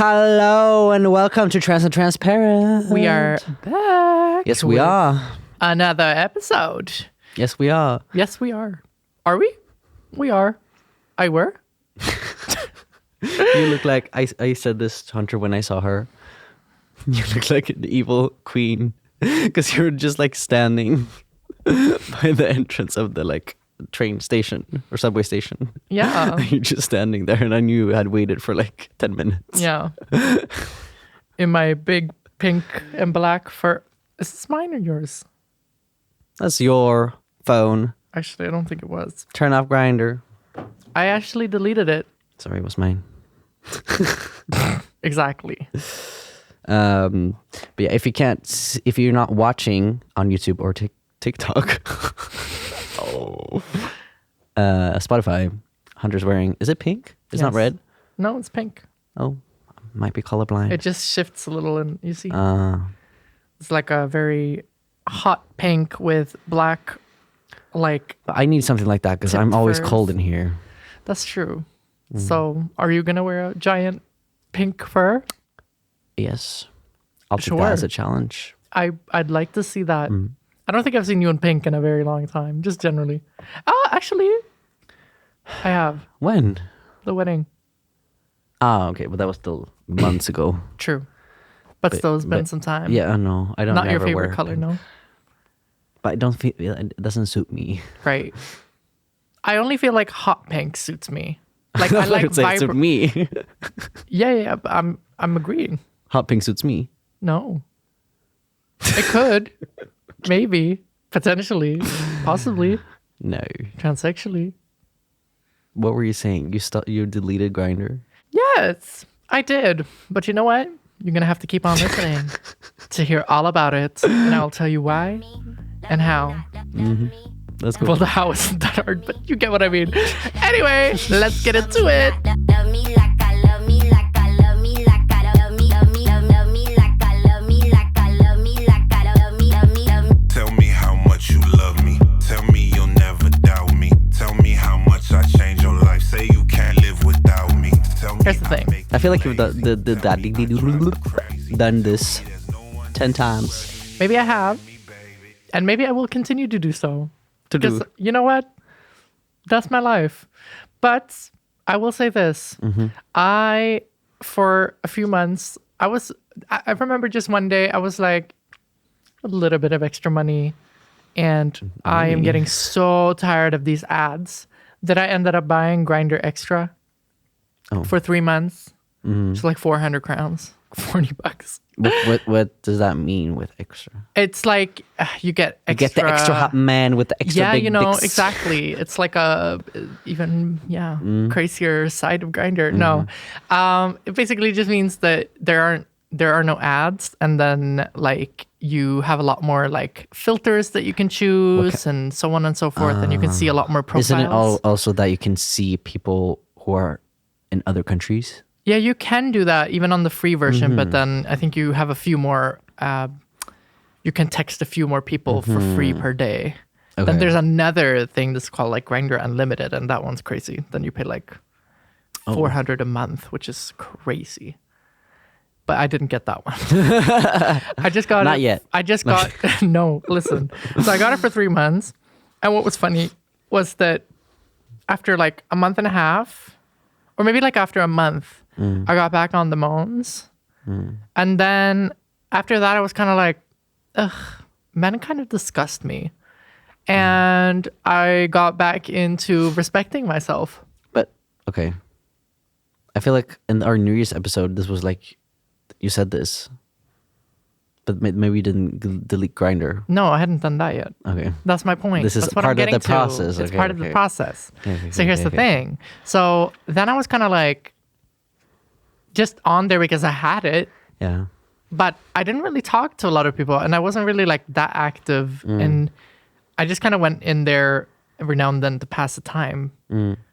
Hello and welcome to Trans and Transparent. We are back. Yes, we are. Another episode. Yes, we are. Yes, we are. Are we? We are. I were. You look like I said this to Hunter when I saw her. You look like an evil queen because you're just like standing by the entrance of the like train station or subway station. Yeah. You're just standing there, and I knew you had waited for like 10 minutes. Yeah. In my big pink and black fur. Is this mine or yours? That's your phone. Actually, I don't think it was. Turn off Grinder. I actually deleted it. Sorry, it was mine. Exactly. But yeah, if you're not watching on YouTube or TikTok, Spotify, Hunter's wearing, is it pink? It's not red? No, it's pink. Oh, might be colorblind. It just shifts a little, and you see, it's like a very hot pink with black, like. I need something like that because I'm always cold in here. That's true. So, are you gonna wear a giant pink fur? Yes, I'll take that as a challenge. I'd like to see that. I don't think I've seen you in pink in a very long time. Just generally. Actually, I have. When? The wedding. Okay, but that was still months ago. True, but still, it's been some time. Yeah, I know. I don't. Not your favorite wear color, pink. no. But I don't feel it doesn't suit me. Right. I only feel like hot pink suits me. Like I like it suit me. Yeah. But I'm agreeing. Hot pink suits me. No. It could. Maybe. Potentially. Possibly. No. Transsexually. What were you saying? You deleted Grinder? Yes, I did. But you know what? You're going to have to keep on listening to hear all about it. And I'll tell you why and how. Let's go. Well, the how isn't that hard, but you get what I mean. Anyway, let's get into it. Tell me how much you love me. Tell me you'll never doubt me. Tell me how much I changed your life. Say you can't live without me. Tell me Here's the thing. I feel like you've done this 10 times. Maybe I have, and maybe I will continue to do so. Because you know what? That's my life. But I will say this. For a few months, I remember just one day, I was like, a little bit of extra money. And I am getting so tired of these ads that I ended up buying Grindr Extra for 3 months. It's like 400 crowns, $40. What does that mean with extra? It's like you get extra. You get the extra hot man with the extra big dicks. Exactly. It's like a even crazier side of Grindr. No, it basically just means that there are no ads, and then like you have a lot more like filters that you can choose, and so on and so forth, and you can see a lot more profiles. Isn't it also that you can see people who are in other countries? Yeah, you can do that even on the free version, but then I think you have a few more. You can text a few more people for free per day. Okay. Then there's another thing that's called like Grindr Unlimited, and that one's crazy. Then you pay like $400 a month, which is crazy. But I didn't get that one. I just got Not yet. I just got no. Listen, so I got it for 3 months, and what was funny was that after like a month and a half, or maybe like after a month. I got back on the moans. And then after that, I was kind of like, ugh, men kind of disgust me. And I got back into respecting myself. But, okay. I feel like in our New Year's episode, this was like, you said this. But maybe you didn't delete Grindr. No, I hadn't done that yet. Okay. That's my point. This is That's what part I'm of the getting process. It's part of the process. Okay, so here's the thing. So then I was kind of like, just on there because I had it. Yeah. But I didn't really talk to a lot of people, and I wasn't really like that active. And I just kind of went in there every now and then to pass the time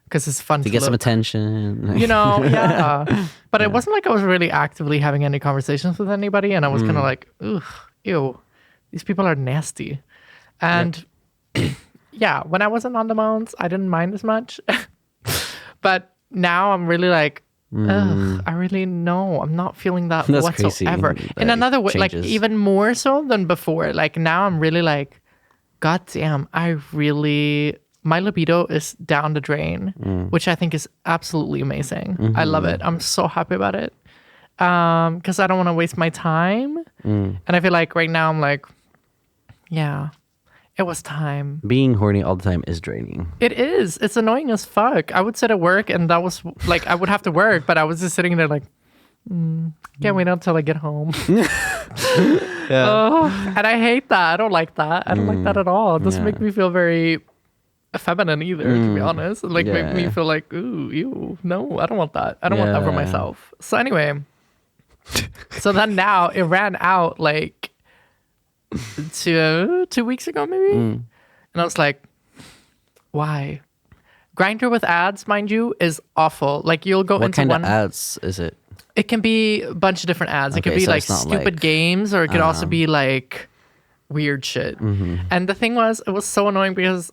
because it's fun to get look. some attention. You know, yeah. But it wasn't like I was really actively having any conversations with anybody, and I was kind of like, ugh, ew, these people are nasty. And yeah, when I wasn't on the mounts, I didn't mind as much. But now I'm really like, ugh, I really know. I'm not feeling that That's crazy whatsoever. that In it another way, like changes. even more so than before. Like now I'm really like, God damn, my libido is down the drain, which I think is absolutely amazing. I love it. I'm so happy about it. Because I don't want to waste my time. And I feel like right now I'm like, yeah, it was time. Being horny all the time is draining. It is. It's annoying as fuck. I would sit at work and that was like, I would have to work, but I was just sitting there like, can't wait until I get home. Oh, and I hate that. I don't like that. I don't like that at all. It doesn't make me feel very feminine either, to be honest. It, like make me feel like, ooh, ew, no, I don't want that. I don't want that for myself. So anyway, so then now it ran out like 2 weeks ago maybe. And I was like, why? Grindr with ads, mind you, is awful. Like you'll go What into kind one. of ads is it? It can be a bunch of different ads. It could Okay, be so like it's not stupid like- games, or it could also be like weird shit. And the thing was, it was so annoying because,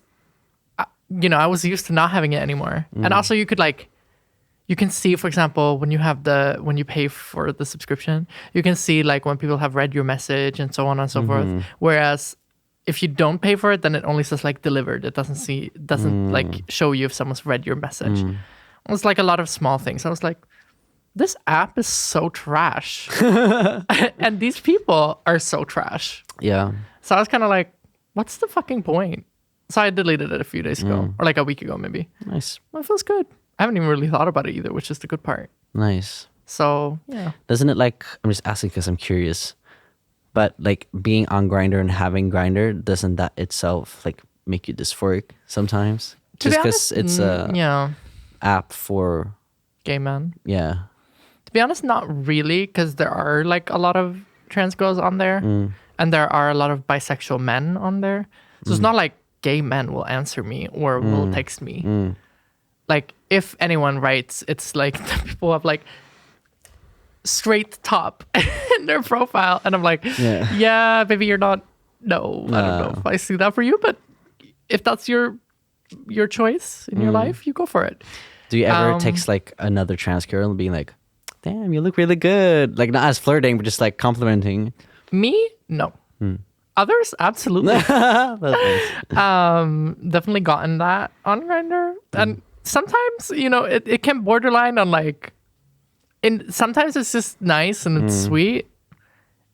I was used to not having it anymore. And also, you can see, for example, when you pay for the subscription, you can see like when people have read your message and so on and so forth. Whereas if you don't pay for it, then it only says like delivered. It doesn't like show you if someone's read your message. It was like a lot of small things. I was like, this app is so trash. And these people are so trash. Yeah. So I was kind of like, what's the fucking point? So I deleted it a few days ago, or like a week ago maybe. Nice. Well, it feels good. I haven't even really thought about it either, which is the good part. Nice. So yeah. Doesn't it like, I'm just asking because I'm curious, but like being on Grindr and having Grindr, doesn't that itself like make you dysphoric sometimes? To be Just because honest, it's a yeah, app for, gay men. yeah. To be honest, not really, because there are like a lot of trans girls on there, and there are a lot of bisexual men on there. So it's not like gay men will answer me or will text me. Like if anyone writes, it's like the people have like straight top in their profile, and I'm like, yeah, maybe you're not. No, I don't know if I see that for you, but if that's your choice in your life, you go for it. Do you ever text like another trans girl and being like, damn, you look really good? Like not as flirting, but just like complimenting. Me, no. Others, absolutely. That's nice. Definitely gotten that on Grindr, and sometimes it can borderline on like. Sometimes it's just nice and it's sweet.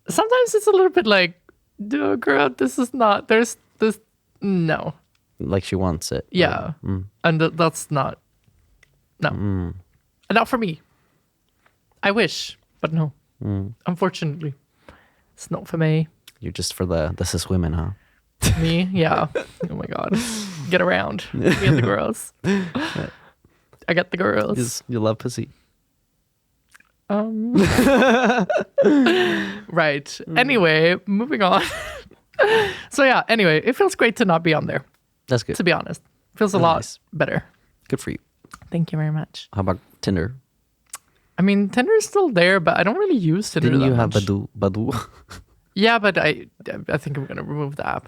Sometimes it's a little bit like, dude, girl, this is not. There's this. No. Like she wants it. Yeah, and that's not. No, and not for me. I wish, but no. Unfortunately, it's not for me. You're just for the cis women, huh? Me, yeah. Oh my god, get around. Me and the girls. I got the girls. You love pussy. Right. Anyway, moving on. So yeah. Anyway, it feels great to not be on there. That's good. To be honest, feels a lot nice. better. Good for you. Thank you very much. How about Tinder? I mean, Tinder is still there, but I don't really use Tinder. Didn't you that have much. Badoo? Yeah, but I think I'm gonna remove the app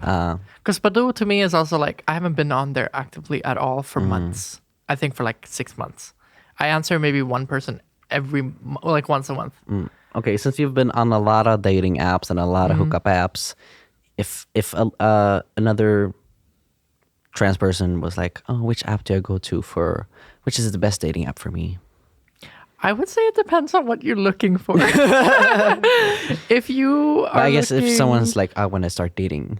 because Badoo to me is also like I haven't been on there actively at all for months. I think for like 6 months. I answer maybe one person once a month. Okay, since you've been on a lot of dating apps and a lot of hookup apps, if another trans person was like, oh, which app do I go to for? Which is the best dating app for me? I would say it depends on what you're looking for. If you are I guess if looking- someone's like, I want to start dating.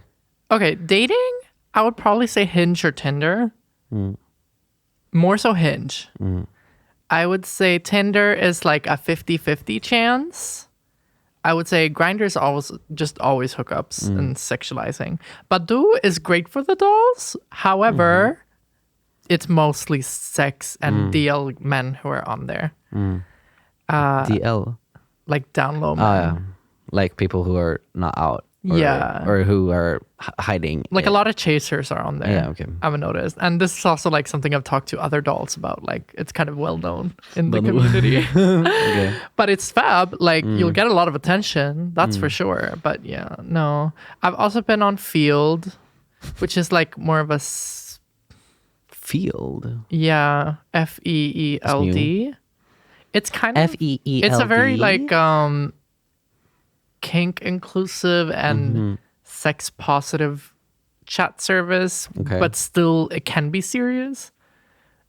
Okay, dating, I would probably say Hinge or Tinder. More so Hinge. I would say Tinder is like a 50-50 chance. I would say Grindr is always hookups and sexualizing. Badoo is great for the dolls. However, it's mostly sex and DL men who are on there. DL. Like down low men. Yeah. Like people who are not out. Or, Yeah. Or who are hiding. Like a lot of chasers are on there. Yeah, okay. I've noticed. And this is also like something I've talked to other dolls about. Like it's kind of well known in the community. Okay. But it's fab. Like you'll get a lot of attention. That's for sure. But yeah, no. I've also been on Field, which is like more of a Field. FEEELD. It's kind of FEELD. It's a very like kink inclusive and sex positive chat service, Okay. but still it can be serious.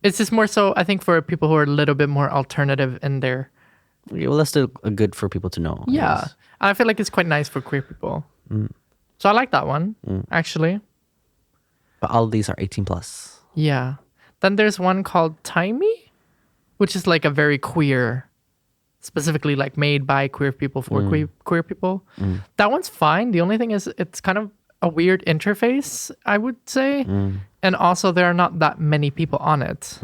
It's just more so I think for people who are a little bit more alternative in their Okay, well, that's still good for people to know. I yeah. guess. I feel like it's quite nice for queer people. So I like that one actually. But all of these are 18 plus. Yeah. Then there's one called Timey, which is like a very queer, specifically like made by queer people for queer people. That one's fine. The only thing is it's kind of a weird interface, I would say. And also there are not that many people on it.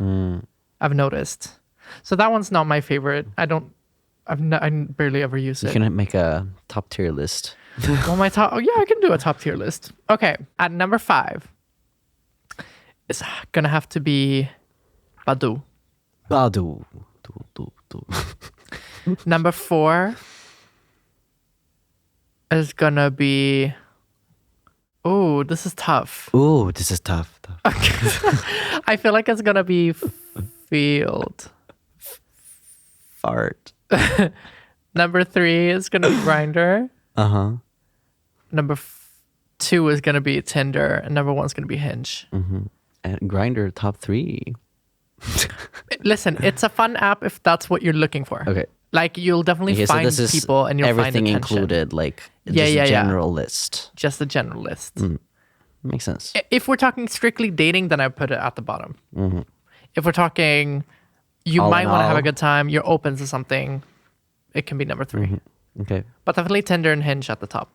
I've noticed. So that one's not my favorite. I barely ever use You it. can make a top tier list. Well, my top. Oh yeah, I can do a top tier list. Okay, at number 5, it's gonna have to be Badu. Badu. Number 4 is gonna be. Oh, this is tough. Ooh, this is tough. I feel like it's gonna be Field. Fart. Number 3 is gonna be Grinder. Number 2 is gonna be Tinder, and number 1 is gonna be Hinge. And Grinder top 3. Listen, it's a fun app if that's what you're looking for. Okay. Like you'll definitely Okay, so find this is people and you'll find everything attention. included, like Yeah, just yeah, a yeah. general list. Just the general list. Makes sense. If we're talking strictly dating, then I put it at the bottom. If we're talking, you All might in want to have all. a good time, you're open to something, it can be number 3. Okay. But definitely Tinder and Hinge at the top.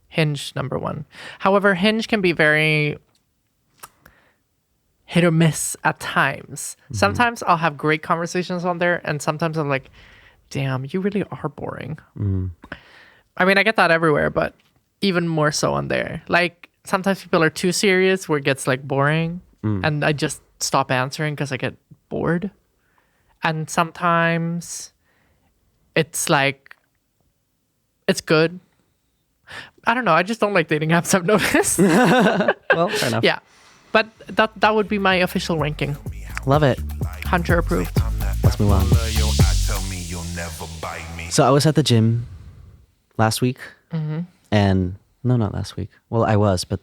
Hinge number 1. However, Hinge can be very hit or miss at times. Sometimes I'll have great conversations on there, and sometimes I'm like, damn, you really are boring. I mean, I get that everywhere, but even more so on there. Like sometimes people are too serious where it gets like boring, and I just stop answering because I get bored. And sometimes it's like, it's good. I don't know. I just don't like dating apps, I've noticed. Well, fair enough. Yeah. But that would be my official ranking. Love it. Hunter approved. Let's move on. So I was at the gym last week. And no, not last week. Well, I was, but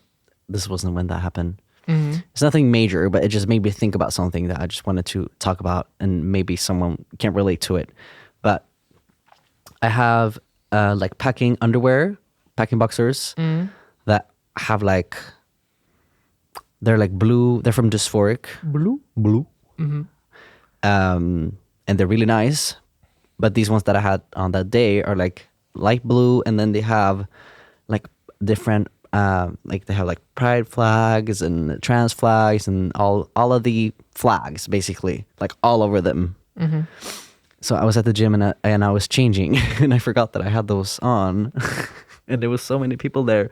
this wasn't when that happened. It's nothing major, but it just made me think about something that I just wanted to talk about, and maybe someone can relate to it. But I have like packing underwear, packing boxers that have like, they're like blue. They're from Dysphoric. Blue. And they're really nice. But these ones that I had on that day are like light blue, and then they have like different like they have like pride flags and trans flags and all of the flags basically, like all over them. So I was at the gym and I was changing and I forgot that I had those on. And there was so many people there,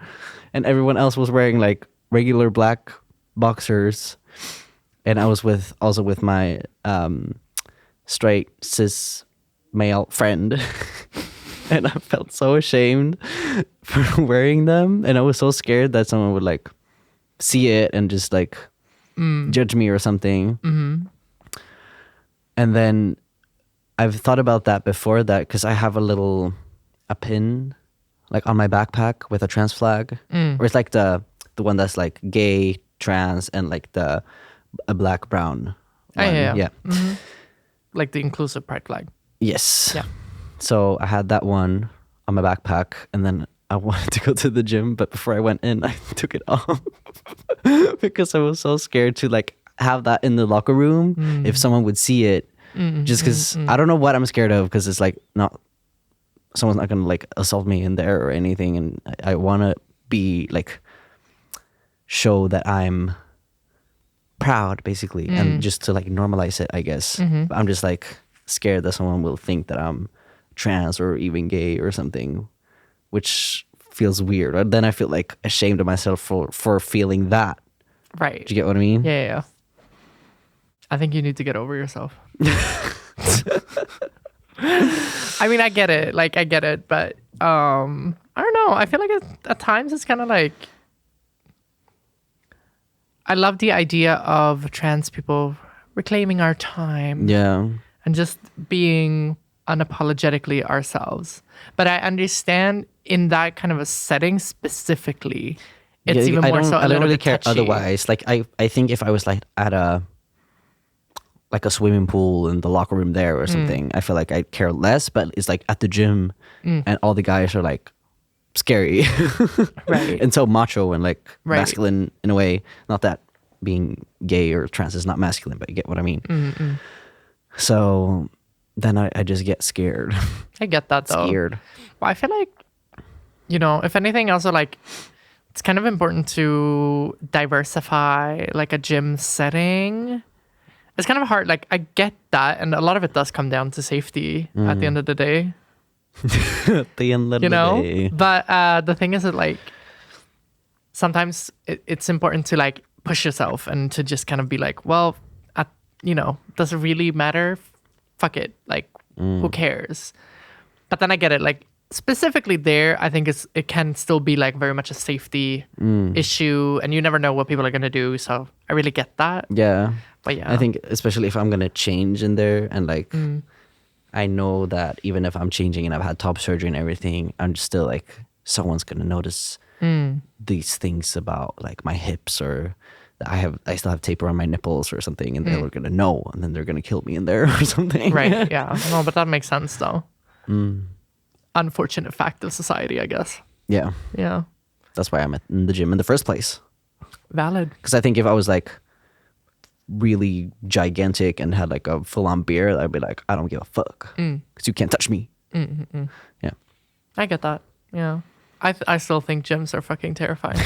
and everyone else was wearing like regular black boxers, and I was also with my straight cis male friend. And I felt so ashamed for wearing them, and I was so scared that someone would like see it and just like judge me or something. And then I've thought about that before, that because I have a pin like on my backpack with a trans flag, or it's like the one that's like gay, trans, and like a black brown one. Yeah. Like the inclusive pride flag. Yes. Yeah. So I had that one on my backpack, and then I wanted to go to the gym, but before I went in, I took it off because I was so scared to like have that in the locker room if someone would see it. Just because I don't know what I'm scared of, because it's like someone's not gonna like assault me in there or anything, and I want to be like show that I'm proud basically, and just to like normalize it, I guess. But I'm just like scared that someone will think that I'm trans or even gay or something, which feels weird. Or then I feel like ashamed of myself for feeling that. Right. Do you get what I mean? Yeah. I think you need to get over yourself. I mean, I get it. Like, I get it. But I don't know. I feel like at times it's kind of like, I love the idea of trans people reclaiming our time. Yeah. and just being unapologetically ourselves. But I understand in that kind of a setting specifically, it's even more so. I don't really care touchy. otherwise. Like I think if I was like at a swimming pool in the locker room there or something, I feel like I'd care less. But it's like at the gym, and all the guys are like scary, Right. and so macho and like Right. masculine in a way. Not that being gay or trans is not masculine, but you get what I mean. So then I just get scared. I get that though. Scared. Well, I feel like, if anything, also like it's kind of important to diversify like a gym setting. It's kind of hard. Like I get that, and a lot of it does come down to safety at the end of the day. At the end of the day. But the thing is that like sometimes it's important to like push yourself and to just kind of be like, well, does it really matter? Fuck it. Like, who cares? But then I get it. Like specifically there, I think it can still be like very much a safety issue, and you never know what people are gonna do. So I really get that. Yeah. But yeah, I think especially if I'm gonna change in there, and like I know that even if I'm changing and I've had top surgery and everything, I'm still like someone's gonna notice these things about like my hips, or that I still have tape around my nipples or something, and they're gonna know, and then they're gonna kill me in there or something. right. Yeah. No, but that makes sense though. Unfortunate fact of society, I guess. Yeah. Yeah. That's why I'm in the gym in the first place. Valid. Because I think if I was like really gigantic and had like a full-on beard, I'd be like, I don't give a fuck, because you can't touch me. Yeah. I get that. Yeah. I still think gyms are fucking terrifying.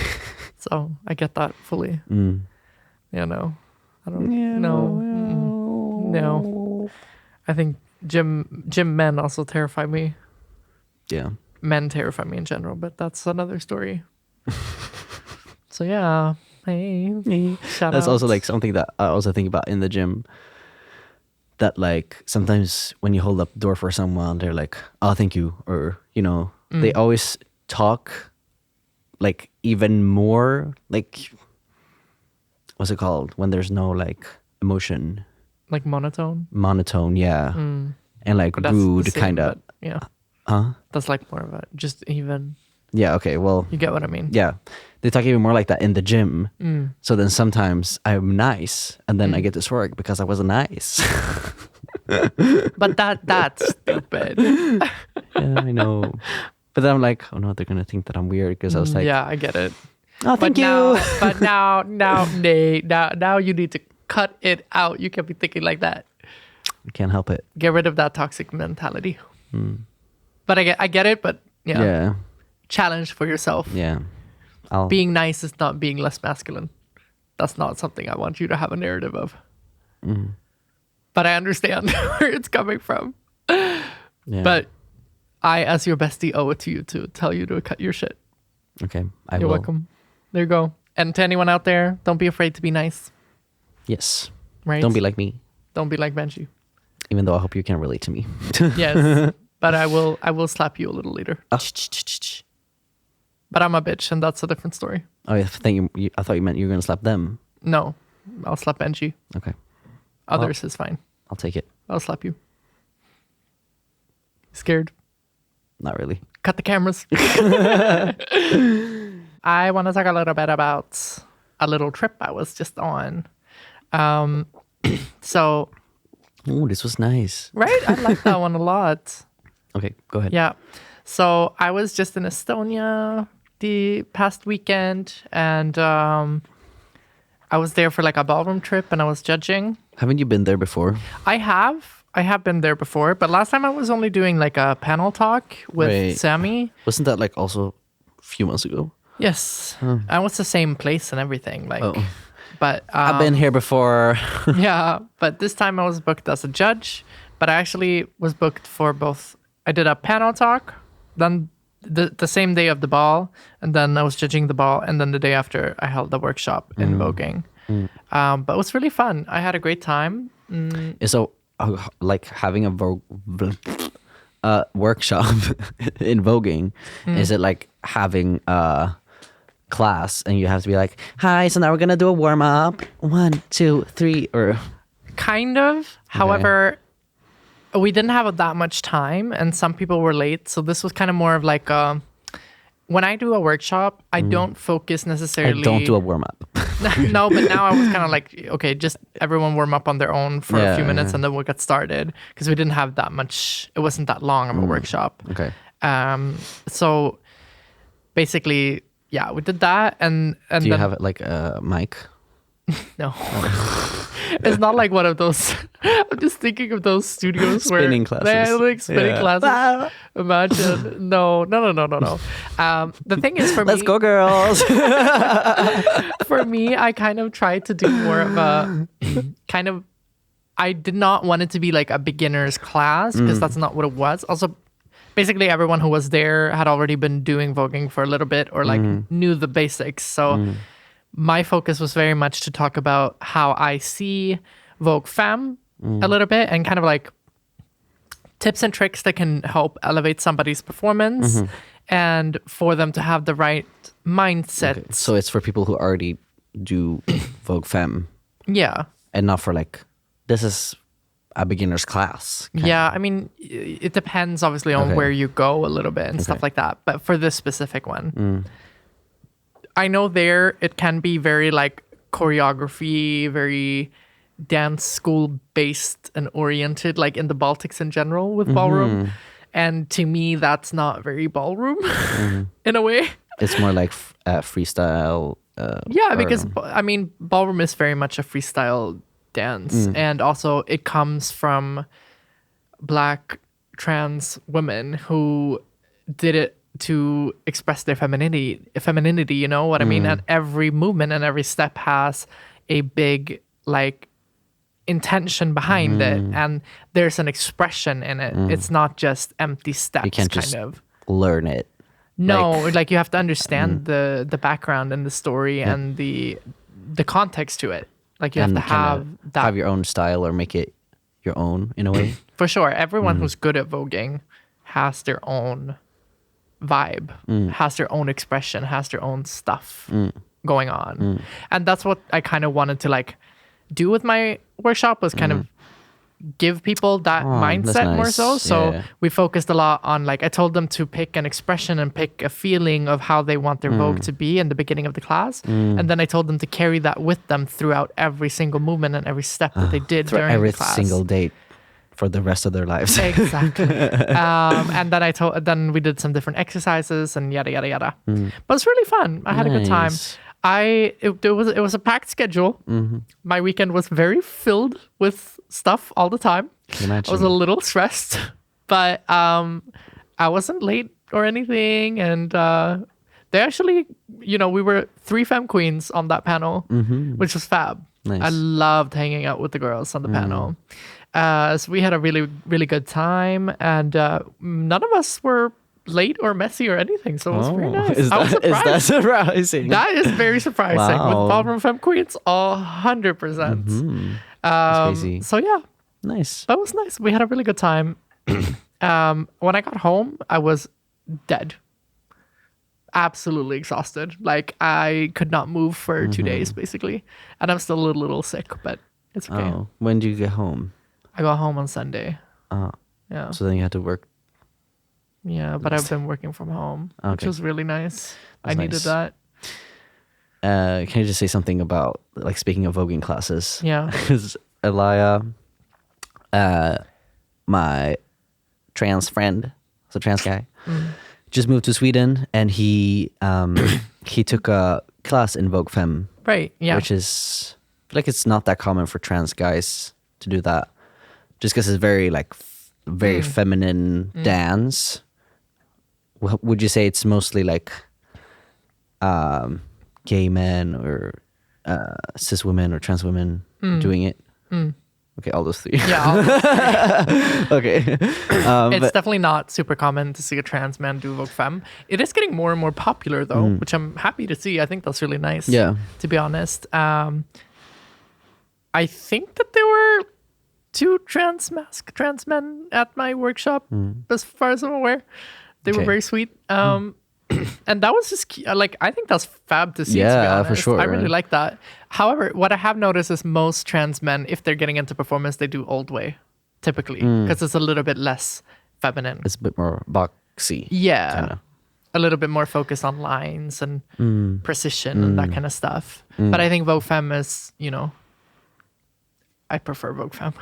So I get that fully. Yeah, no. I don't no. I think gym men also terrify me. Yeah. Men terrify me in general, but that's another story. So yeah. Hey. Shout That's out. also like something that I also think about in the gym. That like sometimes when you hold up the door for someone, they're like, "Oh, thank you," or they always talk like even more like, what's it called when there's no like emotion? like monotone. Yeah, and like But that's the rude same, kind of. but yeah. Huh? That's like more of a just even. Yeah. Okay. Well. You get what I mean? Yeah, they talk even more like that in the gym. So then sometimes I'm nice, and then I get this work because I wasn't nice. But that's stupid. Yeah, I know. But then I'm like, oh no, they're gonna think that I'm weird because I was like, yeah, I get it. oh, thank But you. now you need to cut it out. You can't be thinking like that. I can't help it. Get rid of that toxic mentality. But I get it. But Yeah, challenge for yourself. yeah. I'll. Being nice is not being less masculine. That's not something I want you to have a narrative of. But I understand where it's coming from. Yeah. But I, as your bestie, owe it to you to tell you to cut your shit. Okay, I You're will. welcome. There you go. And to anyone out there, don't be afraid to be nice. Yes. Right? Don't be like me, Don't be like Benji. even though I hope you can relate to me. Yes. But I will slap you a little later. Oh. But I'm a bitch, and that's a different story. Oh, I thought you meant you were gonna slap them. No, I'll slap Benji. Okay, Others is fine. I'll take it. I'll slap you. Scared? Not really. Cut the cameras. I want to talk a little bit about a little trip I was just on. So, Oh, this was nice. right? I like that one a lot. Okay, go ahead. Yeah. So I was just in Estonia the past weekend, and I was there for like a ballroom trip, and I was judging. Haven't you been there before? I have been there before, but last time I was only doing like a panel talk with Wait. Sammy. Wasn't that like also a few months ago? Yes, and it was the same place and everything. Like, Oh. but I've been here before. yeah, but this time I was booked as a judge, but I actually was booked for both. I did a panel talk, then the same day of the ball, and then I was judging the ball, and then the day after I held the workshop in voguing. But it was really fun. I had a great time. So, like having a workshop in voguing, is it like having a class and you have to be like, hi, so now we're gonna do a warm up, 1, 2, 3, or Kind of. However, we didn't have that much time, and some people were late. So this was kind of more of like when I do a workshop, I don't focus I necessarily. don't do a warm up. No, but now I was kind of like, okay, just everyone warm up on their own for a few minutes, and then we'll get started because we didn't have that much. It wasn't that long of a workshop. Okay. So basically, yeah, we did that, and Do you then, have it like a mic? no. It's not like one of those. I'm just thinking of those studios Spinning where classes. they're like spinning Yeah. classes. Imagine. No. The thing is, for Let's me, go, girls. for me, I kind of tried to do more of a kind of. I did not want it to be like a beginner's class because that's not what it was. Also, basically, everyone who was there had already been doing voguing for a little bit or like knew the basics. So my focus was very much to talk about how I see Vogue Femme a little bit and kind of like tips and tricks that can help elevate somebody's performance and for them to have the right mindset. Okay, so it's for people who already do Vogue Femme Yeah. and not for like, this is a beginner's class. Yeah, I mean, it depends obviously on Okay. where you go a little bit and stuff like that. But for this specific one, I know there it can be very like choreography, very dance school based and oriented, like in the Baltics in general with ballroom. And to me, that's not very ballroom in a way. It's more like freestyle. Yeah, or- because I mean, ballroom is very much a freestyle dance, and also it comes from Black trans women who did it to express their femininity. You know what I mean? And every movement and every step has a big like intention behind it, and there's an expression in it. It's not just empty steps. You can't kind just of. learn it. No, like you have to understand the background and the story and the context to it. Like you have And to have kinda that have your own style or make it your own in a way. for sure. Everyone who's good at voguing has their own vibe, has their own expression, has their own stuff going on, and that's what I kind of wanted to like do with my workshop was kind of give people that Oh, that's mindset more nice. so. So Yeah. we focused a lot on like I told them to pick an expression and pick a feeling of how they want their Vogue to be in the beginning of the class. And then I told them to carry that with them throughout every single movement and every step that they did For during every the class. single date for the rest of their lives. Exactly. And then we did some different exercises and yada yada yada. But it's really fun. I had a good time. Nice. It was a packed schedule. My weekend was very filled with stuff all the time. Can you I was a imagine? little stressed, but I wasn't late or anything. And they actually, we were 3 femme queens on that panel, which was fab. Nice. I loved hanging out with the girls on the panel. So we had a really, really good time. And none of us were late or messy or anything. So it was very nice. Is I was that, is surprised. that surprising? That is very surprising Wow. with Ballroom Femme Queens, 100%. That's crazy. So yeah, Nice. that was nice. We had a really good time. When I got home, I was dead. Absolutely exhausted. Like I could not move for 2 days basically. And I'm still a little sick, but it's okay. Oh, when do you get home? I got home on Sunday. Oh, Yeah. so then you had to work. Yeah, but I've been working from home, which Okay. was really nice. I That's needed nice. that. Can you just say something about, like, speaking of voguing classes? Yeah. Because Elia, my trans friend, so trans guy, just moved to Sweden, and he took a class in Vogue Femme, Right. Yeah. which is, I feel like it's not that common for trans guys to do that, just because it's very like very feminine dance. Would you say it's mostly like gay men or cis women or trans women doing it? Okay, all those 3. yeah. Okay. It's definitely not super common to see a trans man do Vogue Femme. It is getting more and more popular though, which I'm happy to see. I think that's really nice. Yeah. To be honest, I think that there were 2 trans men at my workshop, as far as I'm aware. They were Okay. very sweet. And that was just like I think that's fab to see. to be Yeah, for honest. sure. I really like that. However, what I have noticed is most trans men, if they're getting into performance, they do old way. typically, because it's a little bit less feminine. It's a bit more boxy. Yeah. Kinda. A little bit more focused on lines and precision and that kind of stuff. But I think Vogue Femme is, I prefer Vogue Femme.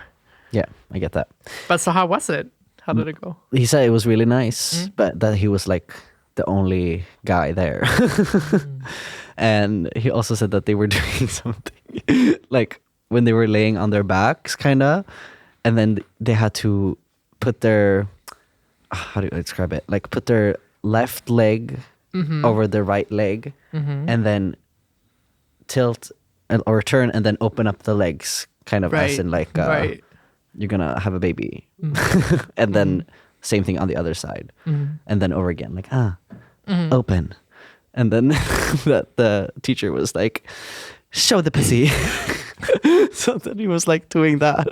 Yeah, I get that. But so how was it? How did it go? He said it was really nice, but that he was like the only guy there. And he also said that they were doing something like when they were laying on their backs, kind of, and then they had to put their, how do I describe it? Like put their left leg over the right leg, and then tilt or turn and then open up the legs, kind of as in like you're gonna have a baby, and then same thing on the other side, and then over again, like open, and then the teacher was like, show the pussy. So then he was like doing that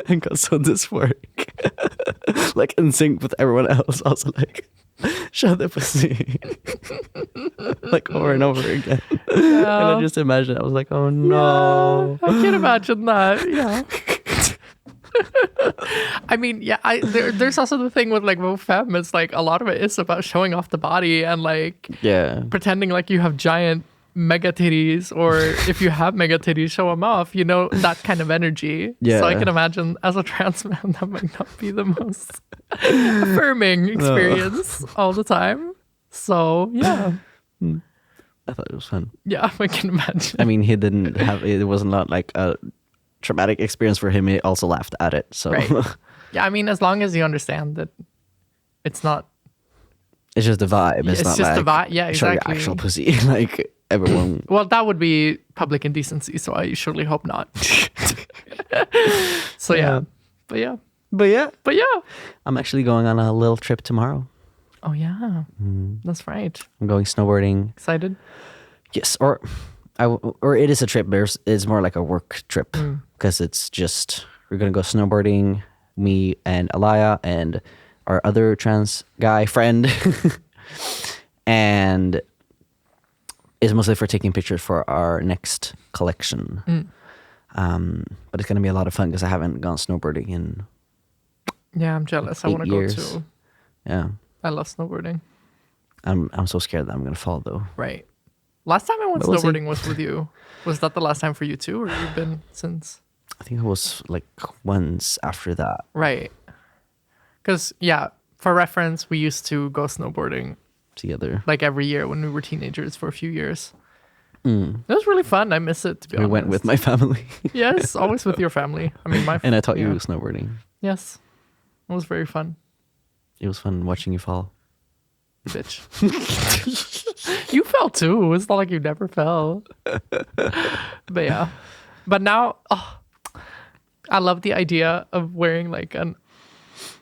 and got so dysphoric, like in sync with everyone else. Also like, show the pussy, like over and over again. And I just imagined, I was like, oh no. Yeah, I can imagine that. Yeah. I mean, yeah, there's also the thing with like Vogue Femme. It's like a lot of it is about showing off the body and like pretending like you have giant mega titties, or if you have mega titties, show them off, that kind of energy. So I can imagine as a trans man that might not be the most affirming experience all the time. So yeah, I thought it was fun. Yeah, I can imagine. I mean, he didn't have, it was not like a traumatic experience for him. He also laughed at it. So yeah, I mean, as long as you understand that it's not, it's just the vibe. It's not just like the vibe. Yeah, exactly. Show your actual pussy. Like everyone. Well, that would be public indecency, so I surely hope not. So yeah. But yeah. I'm actually going on a little trip tomorrow. Oh yeah, that's right. I'm going snowboarding. Excited? Yes, or it is a trip, but it's more like a work trip because it's just we're gonna go snowboarding. Me and Alaya and our other trans guy friend, and it's mostly for taking pictures for our next collection. But it's gonna be a lot of fun because I haven't gone snowboarding in. Yeah, I'm jealous. I want to go too. Yeah, I love snowboarding. I'm so scared that I'm gonna fall though. Right. Last time I went snowboarding was with you. Was that the last time for you too, or you've been since? I think it was like once after that. Right. Because yeah, for reference, we used to go snowboarding together like every year when we were teenagers for a few years. It was really fun. I miss it, to be honest. We went with my family. Yes, always with your family. I mean, and I taught you snowboarding. Yes, it was very fun. It was fun watching you fall. Bitch. You fell too. It's not like you never fell. But yeah. But now, I love the idea of wearing like a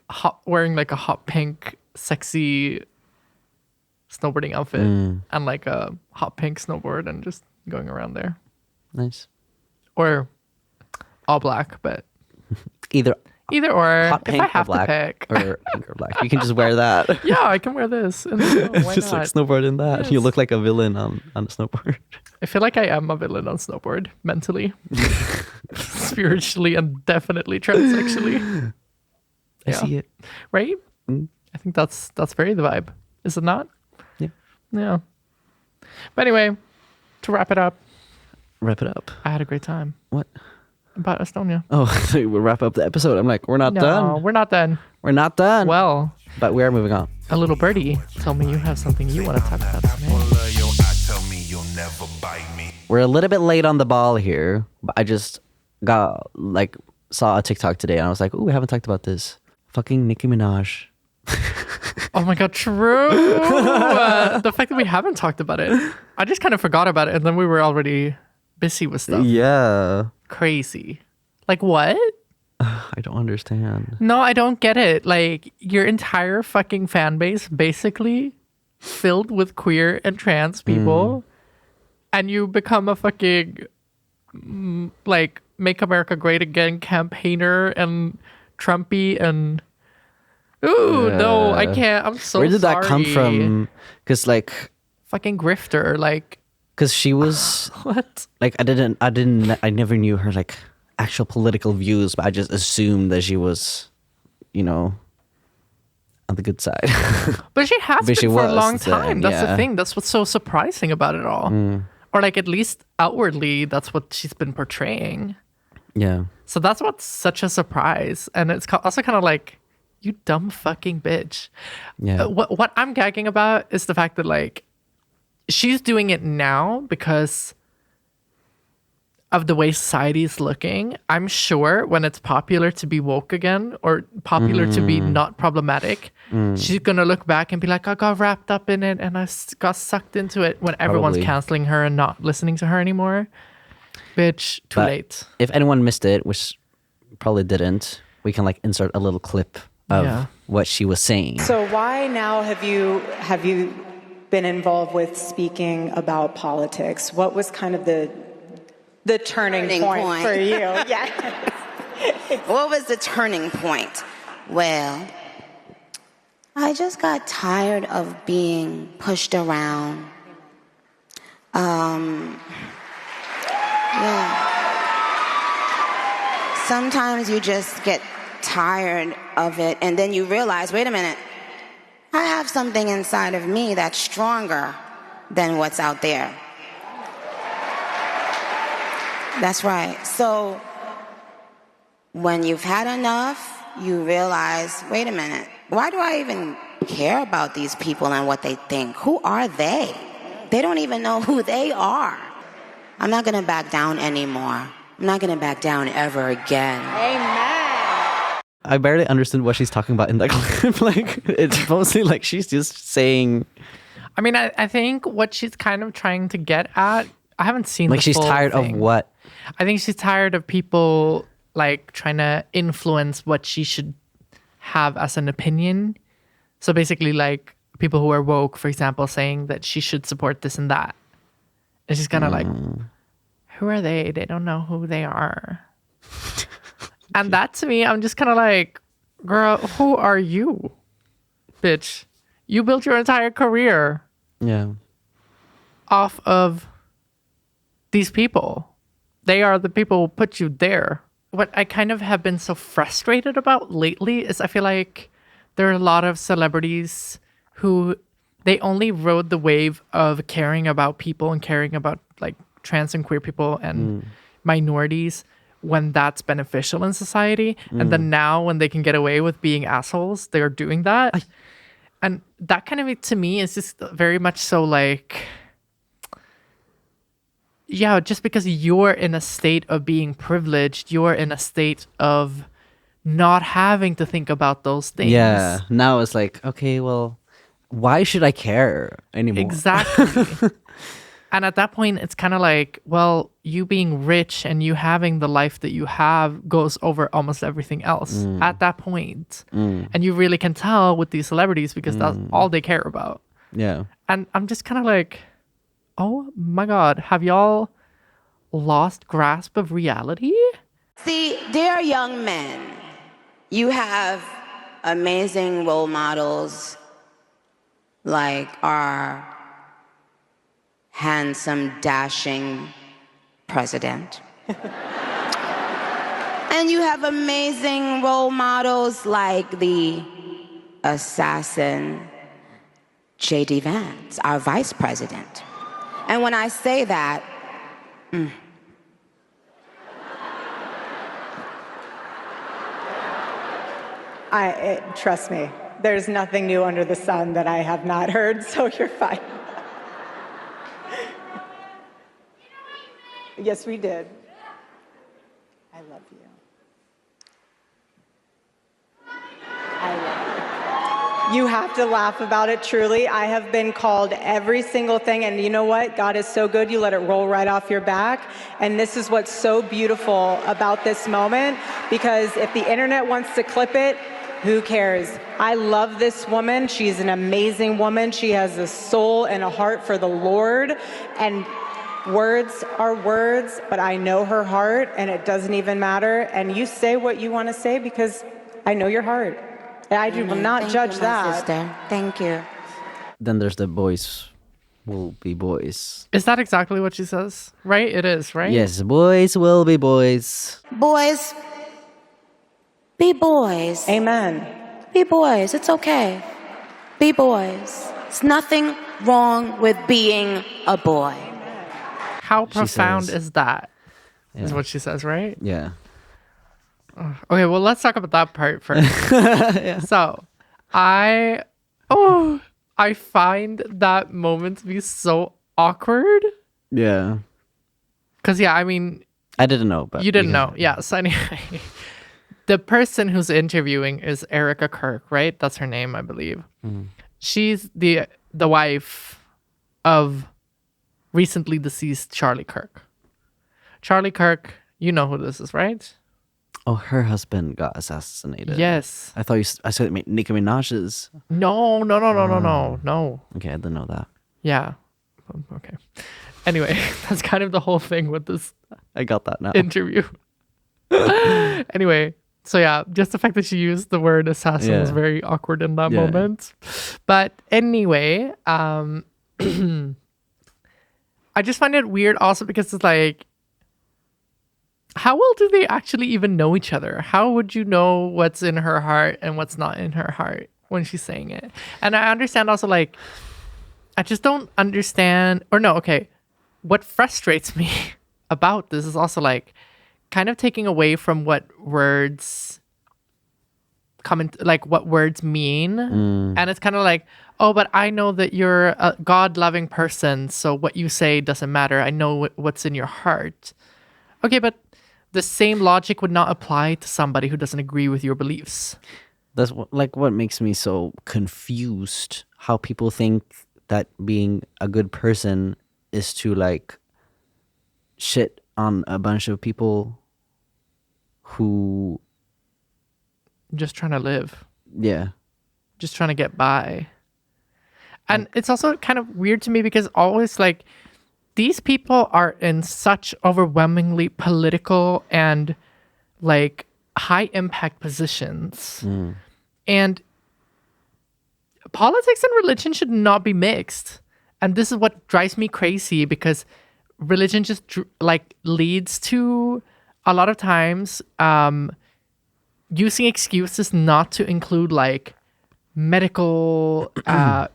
hot pink sexy snowboarding outfit and like a hot pink snowboard and just going around there. Nice. Or all black, but either or. Hot pink if I have or black, to pick, or pink or black, you can just wear that. Yeah, I can wear this. And why just not? like snowboard in that. Yes. You look like a villain on a snowboard. I feel like I am a villain on snowboard mentally, spiritually, and definitely transsexually. I see it. Right? I think that's very the vibe. Is it not? Yeah. Yeah. But anyway, to wrap it up. Wrap it up. I had a great time. What? About Estonia. Oh, so we'll wrap up the episode. I'm like, we're not done. No, we're not done. We're not done. Well, but we are moving on. A little birdie told me you have something you want to talk about today. We're a little bit late on the ball here, but I just saw a TikTok today and I was like, ooh, we haven't talked about this. Fucking Nicki Minaj. Oh my god, true. The fact that we haven't talked about it. I just kind of forgot about it and then we were already busy with stuff. Yeah. Crazy. Like what? I don't understand. No, I don't get it. Like your entire fucking fan base basically filled with queer and trans people and you become a fucking like Make America Great Again campaigner and Trumpy and no, I can't. I'm so sorry. Where did that come from? Because like fucking grifter, like because she was what? Like I never knew her like actual political views, but I just assumed that she was on the good side. But she has But she been for a was long then, time. That's the yeah. thing. That's what's so surprising about it all. Or like at least outwardly, that's what she's been portraying. Yeah. So that's what's such a surprise. And it's also kind of like, you dumb fucking bitch. Yeah. What I'm gagging about is the fact that like she's doing it now because of the way society is looking. I'm sure when it's popular to be woke again or popular to be not problematic, she's gonna look back and be like, I got wrapped up in it and got sucked into it when everyone's Probably. canceling her and not listening to her anymore. Bitch, too But late. If anyone missed it, which probably didn't, we can like insert a little clip of Yeah. what she was saying. So why now have you been involved with speaking about politics? What was kind of the turning point for you? Yeah. What was the turning point? Well, I just got tired of being pushed around. Yeah. Sometimes you just get tired of it, and then you realize, wait a minute, I have something inside of me that's stronger than what's out there. That's right. So when you've had enough, you realize, wait a minute, why do I even care about these people and what they think? Who are they? They don't even know who they are. I'm not going to back down anymore. I'm not going to back down ever again. I barely understood what she's talking about in that clip. Like, it's mostly like she's just saying, I mean, I think what she's kind of trying to get at, I haven't seen like, the she's full tired thing. of what? I think she's tired of people like trying to influence what she should have as an opinion. So basically, like people who are woke, for example, saying that she should support this and that. And she's kind of like, who are they? They don't know who they are. And that to me, I'm just kind of like, girl, who are you? Bitch, you built your entire career Yeah. off of these people. They are the people who put you there. What I kind of have been so frustrated about lately is I feel like there are a lot of celebrities who they only rode the wave of caring about people and caring about like trans and queer people and minorities when that's beneficial in society. And then now when they can get away with being assholes, they're doing that. And that kind of, to me, is just very much so like, yeah, just because you're in a state of being privileged, you're in a state of not having to think about those things. Yeah. Now it's like, okay, well, why should I care anymore? Exactly. And at that point, it's kind of like, well, you being rich and you having the life that you have goes over almost everything else at that point. And you really can tell with these celebrities because that's all they care about. Yeah. And I'm just kind of like, oh my God, have y'all lost grasp of reality? See, dear young men, you have amazing role models like our handsome, dashing president. And you have amazing role models like the assassin J.D. Vance, our vice president. And when I say that, Trust me, there's nothing new under the sun that I have not heard, so you're fine. Yes, we did. I love you. I love you. You have to laugh about it, truly. I have been called every single thing, and you know what? God is so good, you let it roll right off your back. And this is what's so beautiful about this moment, because if the internet wants to clip it, who cares? I love this woman. She's an amazing woman. She has a soul and a heart for the Lord. And words are words, but I know her heart, and it doesn't even matter. And you say what you want to say because I know your heart. And I will not judge my that. sister. Thank you. Then there's the boys will be boys. Is that exactly what she says? Right? It is, right? Yes, boys will be boys. Boys, Be boys. Amen. Be boys. It's okay. Be boys. There's nothing wrong with being a boy. How profound says. is that? Is Yeah. what she says, right? Yeah. Okay, well, let's talk about that part first. So, I find that moment to be so awkward. Yeah. Because, yeah, I mean, I didn't know, but you didn't can- know. Yeah. So, anyway, the person who's interviewing is Erica Kirk, right? That's her name, I believe. She's the wife of recently deceased Charlie Kirk. Charlie Kirk, you know who this is, right? Oh, her husband got assassinated. Yes. I thought I said Nicki Minaj's. No. Okay, I didn't know that. Yeah. Okay. Anyway, that's kind of the whole thing with this I got that now. interview. Anyway, so yeah, just the fact that she used the word assassin was Yeah. very awkward in that Yeah. moment. But anyway, I just find it weird also because it's like, how well do they actually even know each other? How would you know what's in her heart and what's not in her heart when she's saying it? And I understand also, like, I just don't understand, or no, okay. What frustrates me about this is also like kind of taking away from what words come in, like what words mean. And it's kind of like, oh, but I know that you're a God-loving person, so what you say doesn't matter. I know what's in your heart. Okay, but the same logic would not apply to somebody who doesn't agree with your beliefs. That's what makes me so confused. How people think that being a good person is to like shit on a bunch of people who, Just trying to live. yeah, Just trying to get by. And it's also kind of weird to me because always like these people are in such overwhelmingly political and like high impact positions. And politics and religion should not be mixed. And this is what drives me crazy because religion just like leads to a lot of times using excuses not to include like medical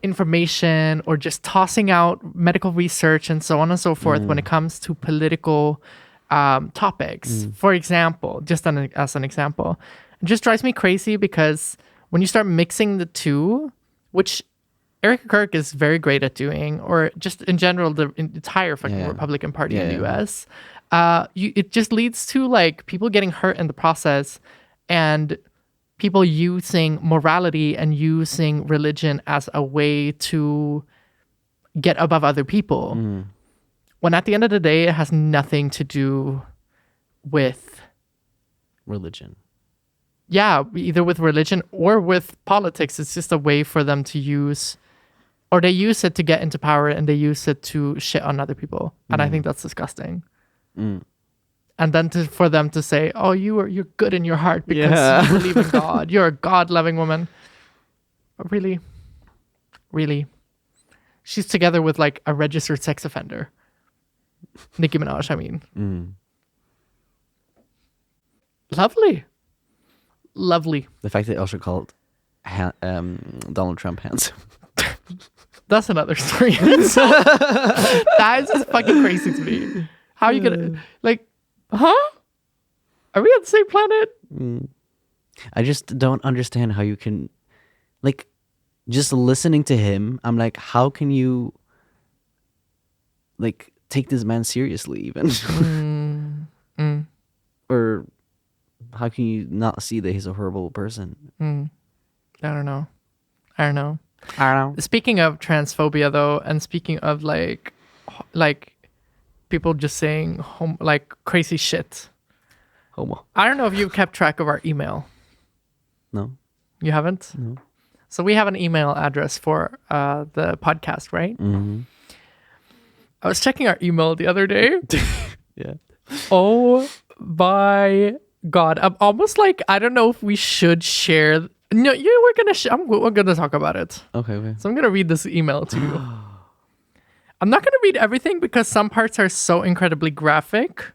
information or just tossing out medical research and so on and so forth when it comes to political topics. For example, just as an example, it just drives me crazy because when you start mixing the two, which Erica Kirk is very great at doing, or just in general, the entire fucking Yeah. Republican Party in the Yeah. US, it just leads to like people getting hurt in the process and people using morality and using religion as a way to get above other people. When at the end of the day, it has nothing to do with, religion. yeah, either with religion or with politics. It's just a way for them to use, or they use it to get into power and they use it to shit on other people. And I think that's disgusting. And then for them to say, "Oh, you're good in your heart because Yeah. you believe in God. You're a God-loving woman." Really, really, she's together with like a registered sex offender, Nicki Minaj. I mean, lovely. The fact that they also called Donald Trump handsome. That's another story. That is just fucking crazy to me. How are you gonna like? Huh? Are we on the same planet? I just don't understand how you can, like, just listening to him. I'm like, how can you, like, take this man seriously even? Or how can you not see that he's a horrible person? I don't know. I don't know. I don't know. Speaking of transphobia, though, and speaking of like people just saying like crazy shit. Homo. I don't know if you've kept track of our email. No. You haven't? No. So we have an email address for the podcast, right? Mm-hmm. I was checking our email the other day. Yeah. Oh my God. I'm almost like, I don't know if we should share. No, we're gonna talk about it. Okay. So I'm gonna read this email to you. I'm not gonna read everything because some parts are so incredibly graphic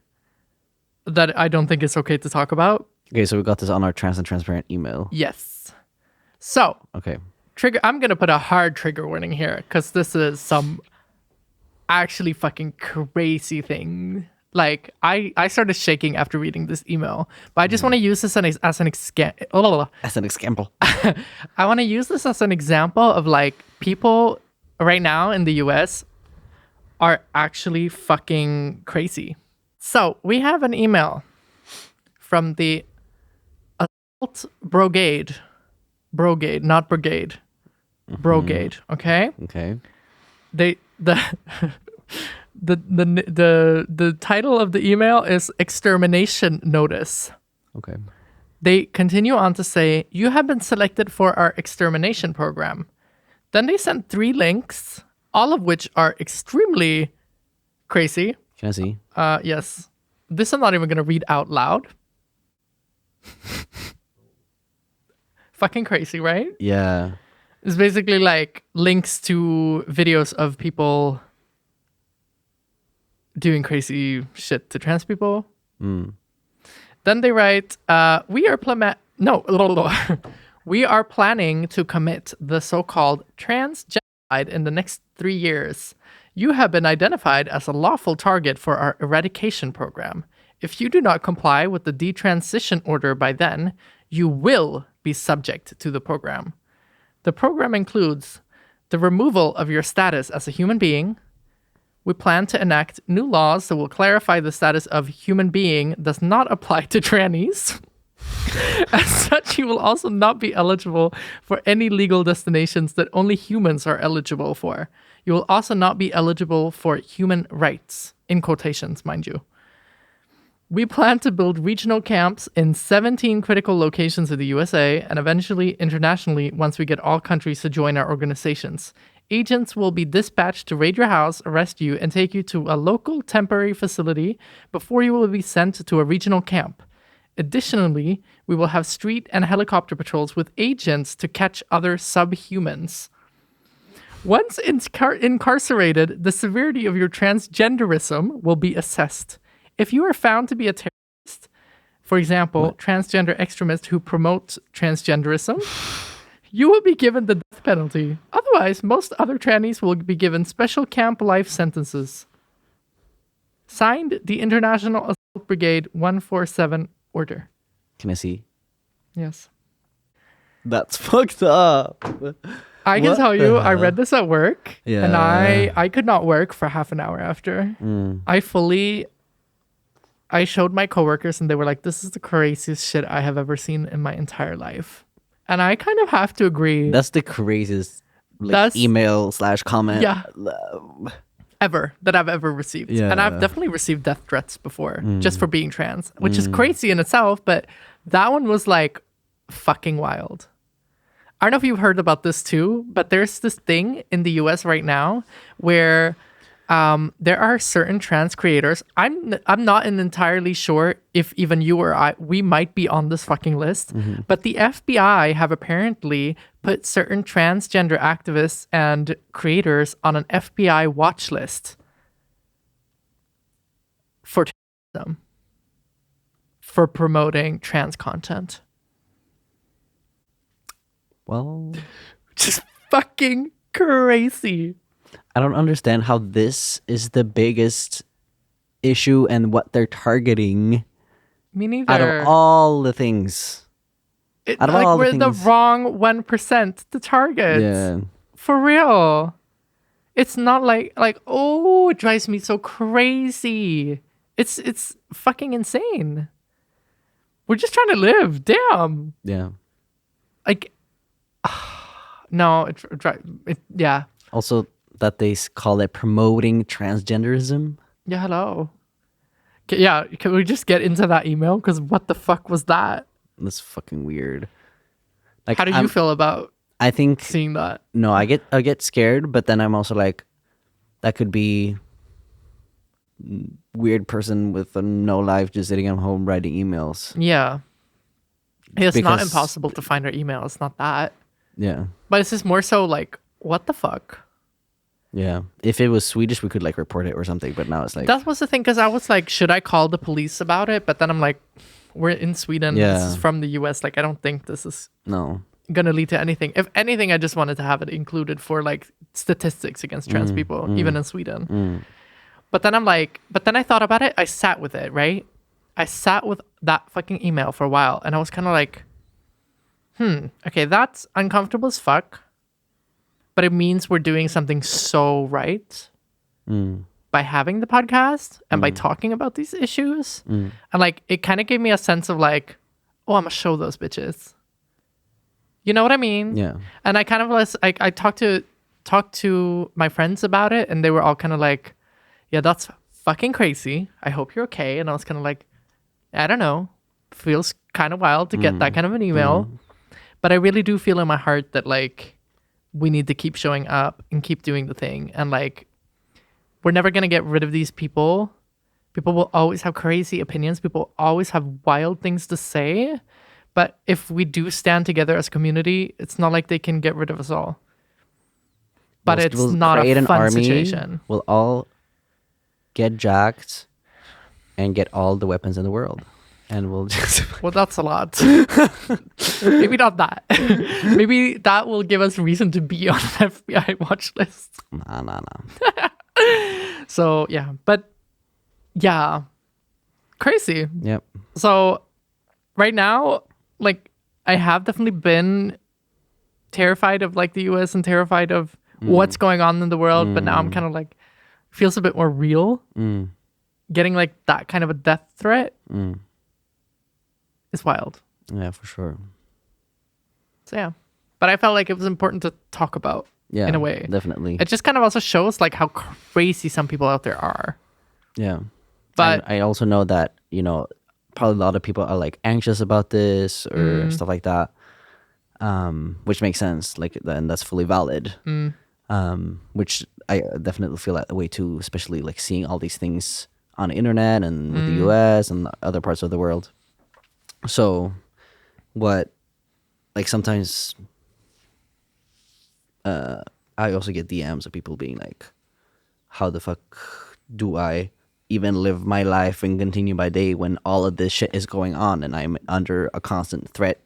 that I don't think it's okay to talk about. Okay, so we got this on our trans and transparent email. Yes. So, Okay. I'm going to put a hard trigger warning here because this is some actually fucking crazy thing. Like, I started shaking after reading this email, but I just want to use this as an example. As an example. I want to use this as an example of like people right now in the US are actually fucking crazy. So we have an email from the Assault Brigade, not Brigade, Brigade. Okay, Okay. they the title of the email is Extermination Notice. Okay. They continue on to say, you have been selected for our extermination program. Then they sent 3 links, all of which are extremely crazy. Can I see? Yes. This I'm not even going to read out loud. Fucking crazy, right? Yeah. It's basically like links to videos of people doing crazy shit to trans people. Then they write, we are planning to commit the so-called trans genocide in the next 3 years. You have been identified as a lawful target for our eradication program. If you do not comply with the detransition order by then, you will be subject to the program. The program includes the removal of your status as a human being. We plan to enact new laws that will clarify the status of human being does not apply to trannies. As such, you will also not be eligible for any legal destinations that only humans are eligible for. You will also not be eligible for human rights, in quotations, mind you. We plan to build regional camps in 17 critical locations in the USA and eventually internationally once we get all countries to join our organizations. Agents will be dispatched to raid your house, arrest you, and take you to a local temporary facility before you will be sent to a regional camp. Additionally, we will have street and helicopter patrols with agents to catch other subhumans. Once incarcerated, the severity of your transgenderism will be assessed. If you are found to be a terrorist, for example, transgender extremist who promotes transgenderism, you will be given the death penalty. Otherwise, most other trannies will be given special camp life sentences. Signed, the International Assault Brigade 147 Order. Can I see? Yes. That's fucked up. I can What tell the you, hell? I read this at work, and Yeah. I could not work for half an hour after. I showed my coworkers, and they were like, "This is the craziest shit I have ever seen in my entire life," and I kind of have to agree. That's the craziest That's- email / comment. Yeah. Ever that I've ever received. Yeah. And I've definitely received death threats before just for being trans, which is crazy in itself, but that one was like fucking wild. I don't know if you've heard about this too, but there's this thing in the US right now where there are certain trans creators. I'm not entirely sure if even you or we might be on this fucking list, but the FBI have apparently put certain transgender activists and creators on an FBI watch list for them for promoting trans content. Well, Just fucking crazy. I don't understand how this is the biggest issue and what they're targeting Me neither. out of all the things. out of all the we're the things- wrong 1% to target. Yeah. For real. It's not like oh, it drives me so crazy. It's fucking insane. We're just trying to live. Damn. Yeah. Like no, yeah. Also, that they call it promoting transgenderism. Yeah, hello. Yeah, can we just get into that email? Because what the fuck was that? That's fucking weird. Like, How do you feel about I think seeing that? no, I get scared, but then I'm also like, that could be weird person with no life just sitting at home writing emails. Yeah. It's not Because- impossible to find our email. It's not that. Yeah. But it's just more so like, what the fuck? Yeah. If it was Swedish, we could like report it or something, but now it's like That was the thing, because I was like, should I call the police about it? But then I'm like, we're in Sweden. This is from the US. Like, I don't think this is No. gonna lead to anything. If anything, I just wanted to have it included for like statistics against trans people, even in Sweden. But then I thought about it. I sat with it, right? I sat with that fucking email for a while, and I was kind of like, okay, that's uncomfortable as fuck, but it means we're doing something so right by having the podcast and by talking about these issues. And like, it kind of gave me a sense of like, oh, I'm gonna show those bitches. You know what I mean? Yeah. And I kind of was, I talked to my friends about it, and they were all kind of like, yeah, that's fucking crazy. I hope you're okay. And I was kind of like, I don't know. Feels kind of wild to get that kind of an email. But I really do feel in my heart that like we need to keep showing up and keep doing the thing. And like, we're never going to get rid of these people. People will always have crazy opinions. People always have wild things to say. But if we do stand together as a community, it's not like they can get rid of us all. But it's not create a an fun army, situation. We'll all get jacked and get all the weapons in the world. And we'll just... Well, that's a lot. Maybe not that. Maybe that will give us reason to be on an FBI watch list. Nah. So, yeah. But, yeah. Crazy. Yep. So, right now, like, I have definitely been terrified of, like, the US and terrified of what's going on in the world. But now I'm kind of, like, feels a bit more real. Getting, like, that kind of a death threat is wild. Yeah, for sure. So, yeah. But I felt like it was important to talk about in a way. Definitely. It just kind of also shows, like, how crazy some people out there are. Yeah. But I also know that, you know, probably a lot of people are like anxious about this or stuff like that, which makes sense. Like, and that's fully valid. Which I definitely feel that way too, especially like seeing all these things on the internet and with the US and other parts of the world. So, what, like sometimes, I also get DMs of people being like, "How the fuck do I even live my life and continue my day when all of this shit is going on and I'm under a constant threat?"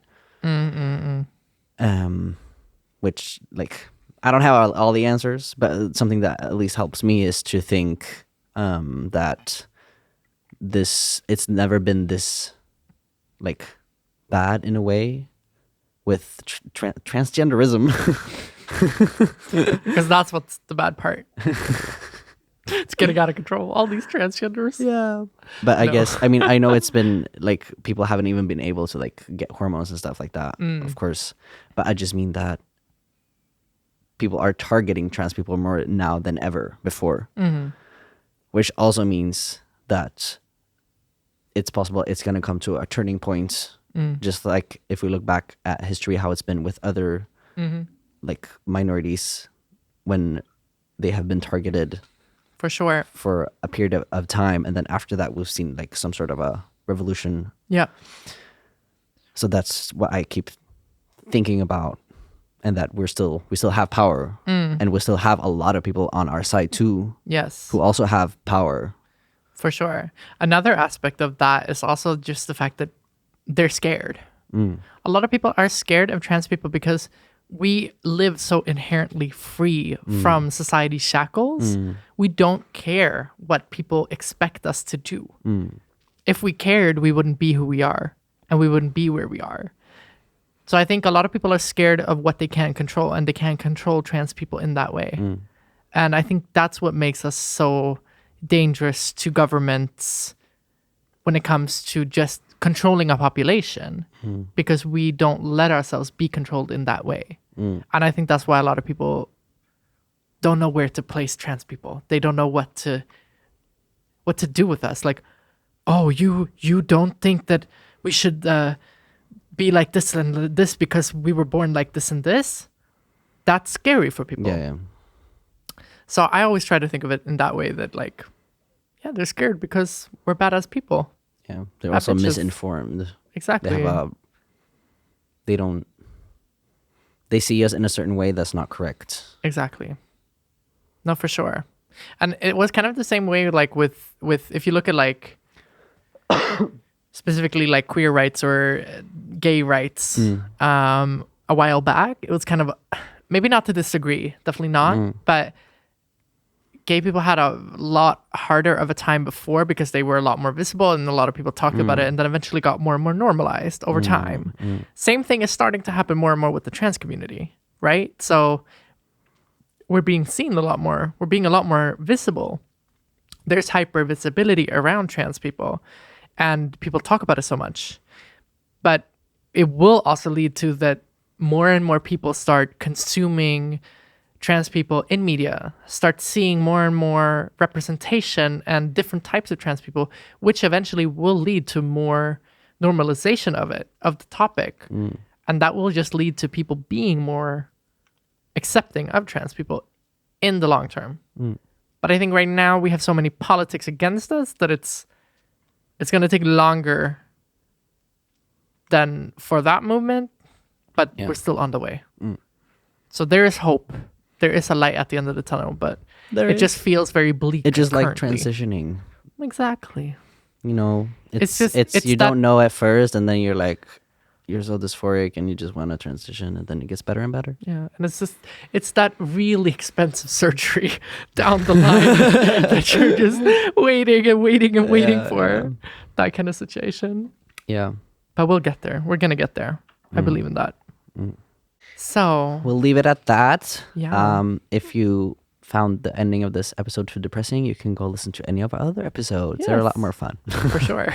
Which, like, I don't have all the answers, but something that at least helps me is to think that it's never been this, like, bad in a way with transgenderism. because that's what's the bad part. It's getting out of control. All these transgenders. Yeah. But I guess, I mean, I know it's been like people haven't even been able to like get hormones and stuff like that, of course. But I just mean that people are targeting trans people more now than ever before, which also means that it's possible it's going to come to a turning point. Just like if we look back at history, how it's been with other like minorities when they have been targeted For sure. for a period of time, and then after that we've seen like some sort of a revolution. Yeah. So that's what I keep thinking about, and that we still have power, and we still have a lot of people on our side too Yes. who also have power. For sure. Another aspect of that is also just the fact that they're scared. A lot of people are scared of trans people because we live so inherently free from society's shackles. We don't care what people expect us to do. If we cared, we wouldn't be who we are, and we wouldn't be where we are. So I think a lot of people are scared of what they can't control, and they can't control trans people in that way. And I think that's what makes us so dangerous to governments when it comes to just controlling a population, because we don't let ourselves be controlled in that way. And I think that's why a lot of people don't know where to place trans people. They don't know what to do with us. Like, oh, you don't think that we should be like this and this because we were born like this and this? That's scary for people. Yeah. So I always try to think of it in that way, that like, yeah, they're scared because we're badass people. Yeah. They're also Bitches. misinformed. Exactly. They see us in a certain way that's not correct. Exactly. No, for sure. And it was kind of the same way, like with if you look at like specifically like queer rights or gay rights a while back. It was kind of, maybe not to this degree, definitely not, but gay people had a lot harder of a time before because they were a lot more visible and a lot of people talked about it, and then eventually got more and more normalized over time. Same thing is starting to happen more and more with the trans community, right? So we're being seen a lot more. We're being a lot more visible. There's hyper visibility around trans people and people talk about it so much. But it will also lead to that more and more people start consuming trans people in media, start seeing more and more representation and different types of trans people, which eventually will lead to more normalization of it, of the topic. And that will just lead to people being more accepting of trans people in the long term. But I think right now we have so many politics against us that it's going to take longer than for that movement, but we're still on the way. So there is hope. There is a light at the end of the tunnel, but it just feels very bleak. It's just like currently. transitioning. Exactly. You know, it's it's you that- don't know at first, and then you're like, you're so dysphoric, and you just want to transition, and then it gets better and better. Yeah, and it's that really expensive surgery down the line that you're just waiting and waiting and waiting for. That kind of situation. Yeah. But we'll get there. We're gonna get there. I believe in that. So We'll leave it at that. Yeah. If you found the ending of this episode too depressing, you can go listen to any of our other episodes. They're a lot Yes. more fun. for sure.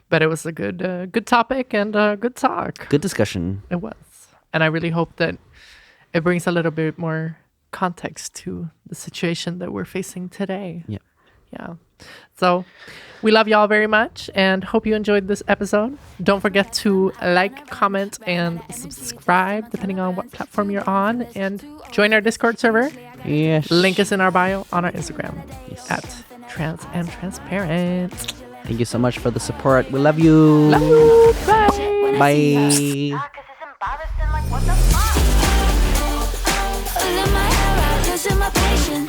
But it was a good topic and a good talk. Good discussion. It was. And I really hope that it brings a little bit more context to the situation that we're facing today. Yeah. Yeah. So we love y'all very much and hope you enjoyed this episode. Don't forget to like, comment, and subscribe depending on what platform you're on. And join our Discord server. Yes. Link is in our bio on our Instagram at Trans and Transparent. Thank you so much for the support. We love you. Love you. Bye. Bye. Cause it's embarrassing, like what the fuck? Pulling my hair out, losing my patience.